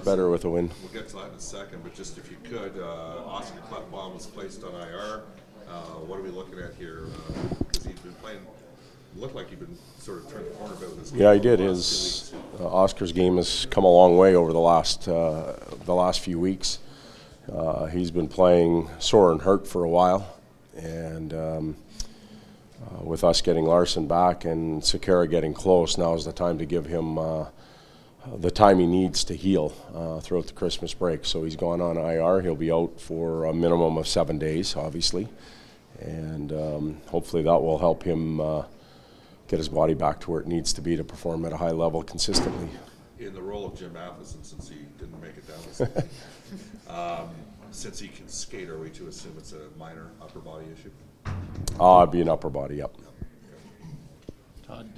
Better with a win. We'll get to that in a second, but just if you could, Oscar Klefbom was placed on IR. What are we looking at here? Because he's been playing, looked like he'd been sort of turned the corner a bit with his game. Yeah, he did. His Oscar's game has come a long way over the last few weeks. He's been playing sore and hurt for a while, and with us getting Larson back and Sakara getting close, now is the time to give him the time he needs to heal throughout the Christmas break. So he's gone on IR. He'll be out for a minimum of 7 days, obviously, and hopefully that will help him get his body back to where it needs to be to perform at a high level consistently. In the role of Jim Matheson, since he didn't make it down, since he can skate, are we to assume it's a minor upper body issue? It'd be an upper body, yep. Todd,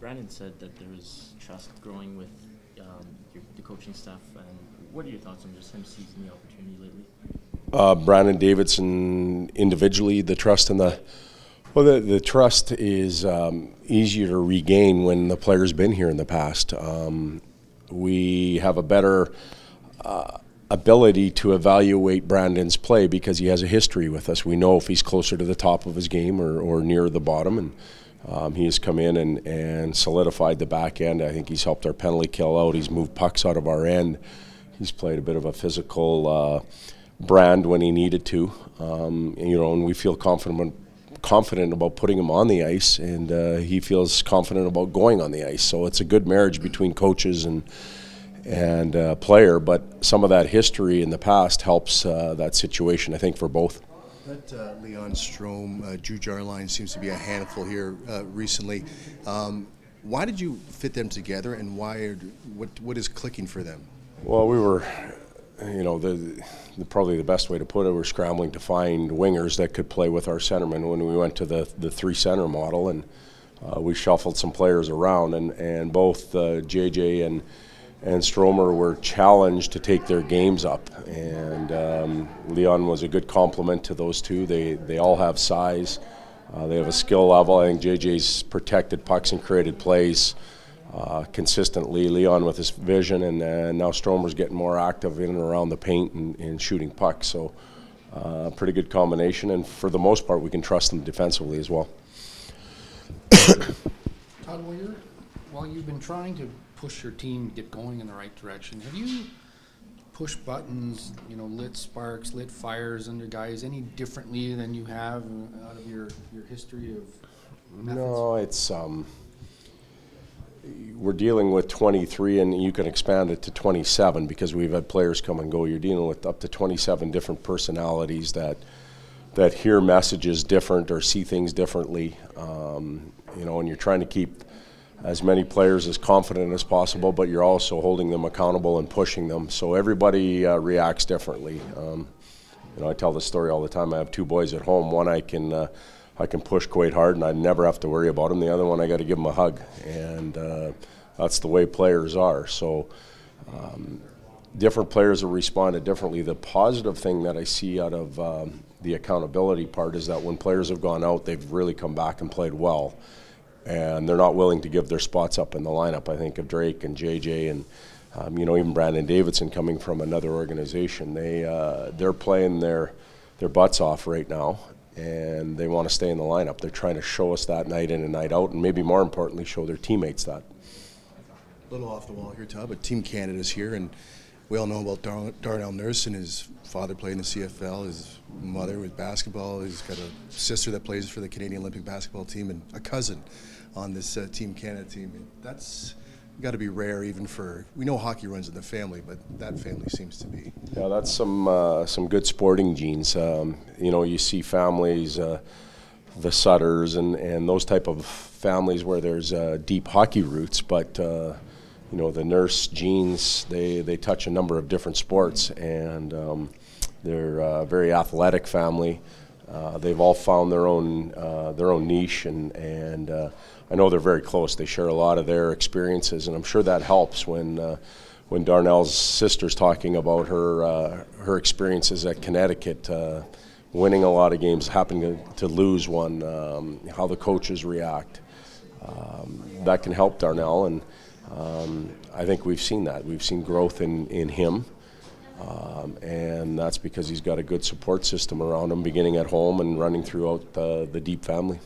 Brandon said that there was trust growing with the coaching staff. And what are your thoughts on just him seizing the opportunity lately? Brandon Davidson individually, the trust in the trust is easier to regain when the player's been here in the past. We have a better ability to evaluate Brandon's play because he has a history with us. We know if he's closer to the top of his game or near the bottom, and he has come in and solidified the back end. I think he's helped our penalty kill out. He's moved pucks out of our end. He's played a bit of a physical brand when he needed to, and we feel confident about putting him on the ice, and he feels confident about going on the ice. So it's a good marriage between coaches and player, but some of that history in the past helps that situation, I think, for both. That Leon Strome, Drew Jarline seems to be a handful here recently. Why did you fit them together, and what is clicking for them? Well, we were, probably the best way to put it, we're scrambling to find wingers that could play with our centermen when we went to the three-center model, and we shuffled some players around, and both JJ and Stromer were challenged to take their games up, and Leon was a good complement to those two. They all have size. They have a skill level. I think JJ's protected pucks and created plays consistently. Leon with his vision, and now Stromer's getting more active in and around the paint and shooting pucks. So pretty good combination, and for the most part we can trust them defensively as well. Todd, while you've been trying to push your team, get going in the right direction, have you pushed buttons, lit sparks, lit fires under guys any differently than you have out of your history of methods? No, it's we're dealing with 23, and you can expand it to 27 because we've had players come and go. You're dealing with up to 27 different personalities that hear messages different or see things differently, and you're trying to keep as many players as confident as possible, but you're also holding them accountable and pushing them. So everybody reacts differently. I tell this story all the time. I have two boys at home. One I can push quite hard, and I never have to worry about him. The other one I got to give him a hug, and that's the way players are. So different players have responded differently. The positive thing that I see out of the accountability part is that when players have gone out, they've really come back and played well. And they're not willing to give their spots up in the lineup. I think of Drake and JJ and even Brandon Davidson coming from another organization. They're playing their butts off right now, and they want to stay in the lineup. They're trying to show us that night in and night out, and maybe more importantly, show their teammates that. A little off the wall here, Todd, but Team Canada's here, and we all know about Darnell Nurse, and his father played in the CFL, his mother with basketball. He's got a sister that plays for the Canadian Olympic basketball team, and a cousin on this Team Canada team. And that's got to be rare, even for, we know hockey runs in the family, but that family seems to be. Yeah, that's some good sporting genes. You see families, the Sutters and those type of families where there's deep hockey roots, but the Nurse genes, they touch a number of different sports, and they're a very athletic family. They've all found their own niche, and I know they're very close. They share a lot of their experiences, and I'm sure that helps when Darnell's sister's talking about her experiences at Connecticut, winning a lot of games, happening to lose one, how the coaches react. That can help Darnell, and I think we've seen that. We've seen growth in him, and that's because he's got a good support system around him, beginning at home and running throughout the deep family.